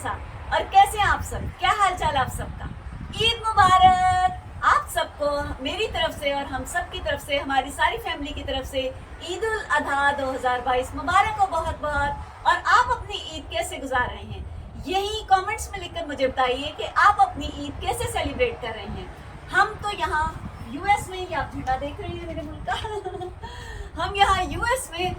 जैसा। और कैसे हैं आप सब, क्या हाल चाल आप सबका? ईद मुबारक आप सबको मेरी तरफ से और हम सब की तरफ से, हमारी सारी फैमिली की तरफ से ईद उल अधा 2022 मुबारक हो बहुत बहुत। और आप अपनी ईद कैसे गुजार रहे हैं, यही कमेंट्स में लिखकर मुझे बताइए कि आप अपनी ईद कैसे सेलिब्रेट कर रहे हैं। हम तो यहाँ यूएस में, ये आप झंडा देख रहे हैं मेरे मुल्क का हम यहाँ यूएस में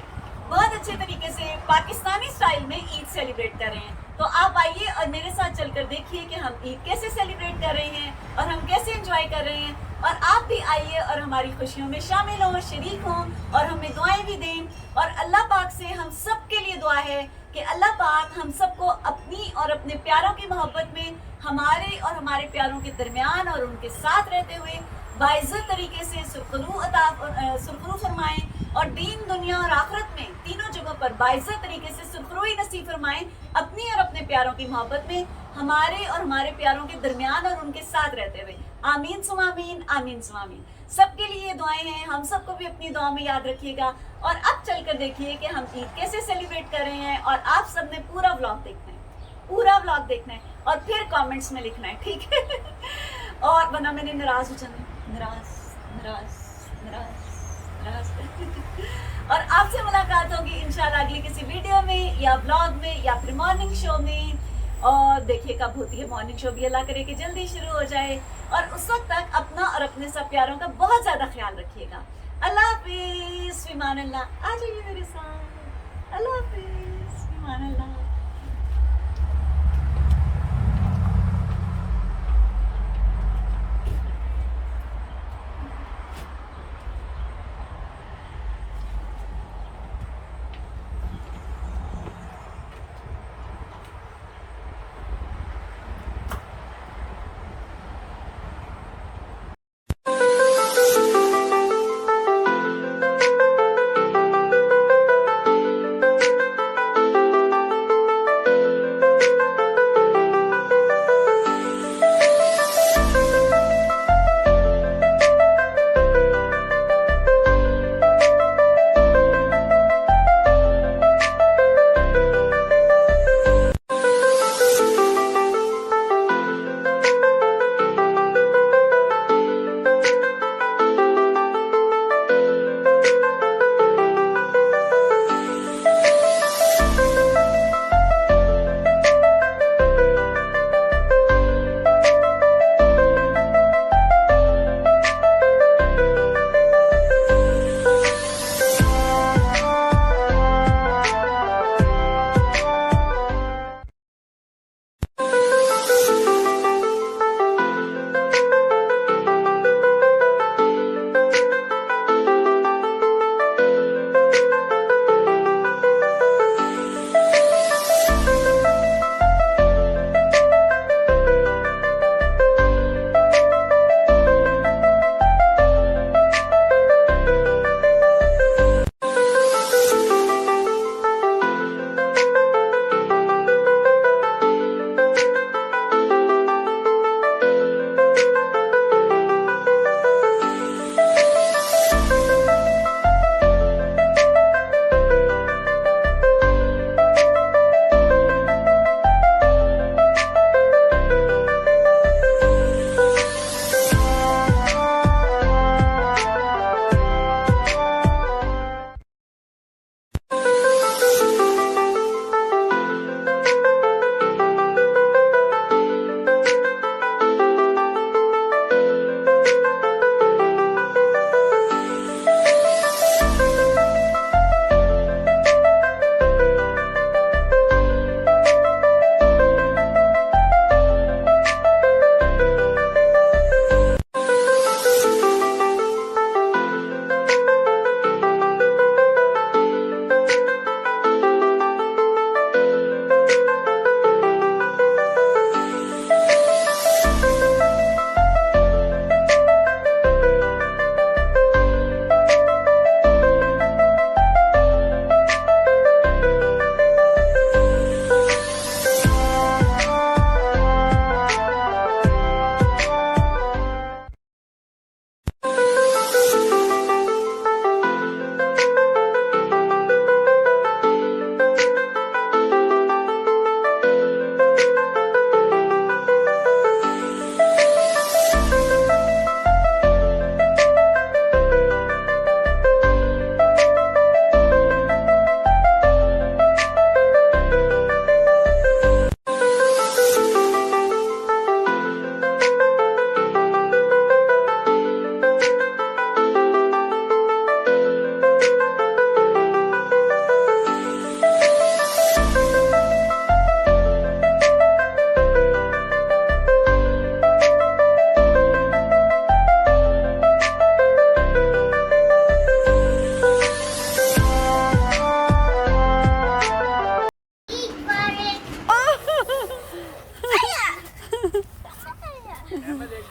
बहुत अच्छे तरीके से पाकिस्तानी स्टाइल में ईद सेलिब्रेट कर रहे हैं। तो आप आइए और मेरे साथ चलकर देखिए कि हम ईद कैसे सेलिब्रेट कर रहे हैं और हम कैसे एंजॉय कर रहे हैं। और आप भी आइए और हमारी खुशियों में शामिल हों, शरीक हों और हमें दुआएं भी दें। और अल्लाह पाक से हम सब के लिए दुआ है कि अल्लाह पाक हम सबको अपनी और अपने प्यारों की मोहब्बत में हमारे और हमारे प्यारों के दरमियान और उनके साथ रहते हुए बाइज्जत तरीके से सुरखरू फरमाएं और दीन, दुनिया और आखिरत में तीनों जगहों पर बाइज्जत तरीके से सुरखरुई नसीब फरमाएं, अपनी और अपने प्यारों की मोहब्बत में हमारे और हमारे प्यारों के दरमियान और उनके साथ रहते हुए। आमीन सुमा आमीन, आमीन सुमा आमीन। सबके लिए दुआएं हैं, हम सबको भी अपनी दुआ में याद रखिएगा। और अब चलकर देखिए कि हम ईद कैसे सेलिब्रेट कर रहे हैं। और आप सब ने पूरा व्लॉग देखना है, पूरा व्लॉग देखना है और फिर कमेंट्स में लिखना है, ठीक है? और वरना मैंने नाराज हो जाना, नाराज नाराज नाराज नाराज और आपसे मुलाकात होगी इंशाल्लाह अगली किसी वीडियो में या ब्लॉग में या फिर मॉर्निंग शो में। और देखिए कब होती है मॉर्निंग शो भी, अल्लाह करे कि जल्दी शुरू हो जाए। और उस वक्त तक अपना और अपने सब प्यारों का बहुत ज़्यादा ख्याल रखिएगा। अल्लाह हाफिज़, फ़िमान अल्लाह। आ जाइए मेरे साथ। अल्लाह हाफिज़, फ़िमान अल्लाह।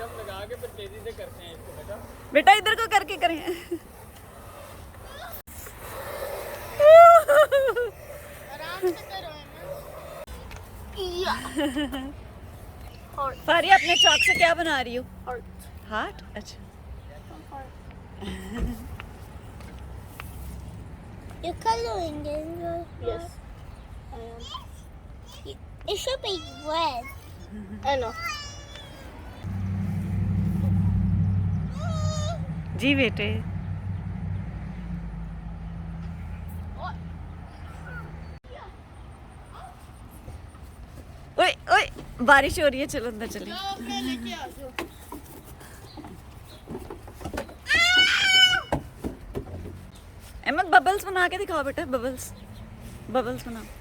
सिस्टम लगा के फिर तेजी से करते हैं इसको बेटा। बेटा इधर को करके करें। फारिया अपने चौक से क्या बना रही हो? हार्ट। अच्छा You're coloring it. Yes. It should be red. I know. जी बेटे। ओए ओए बारिश हो रही है, चलो अंदर चलें। अहमद बबल्स बना के दिखाओ बेटा, बबल्स बबल्स बनाओ।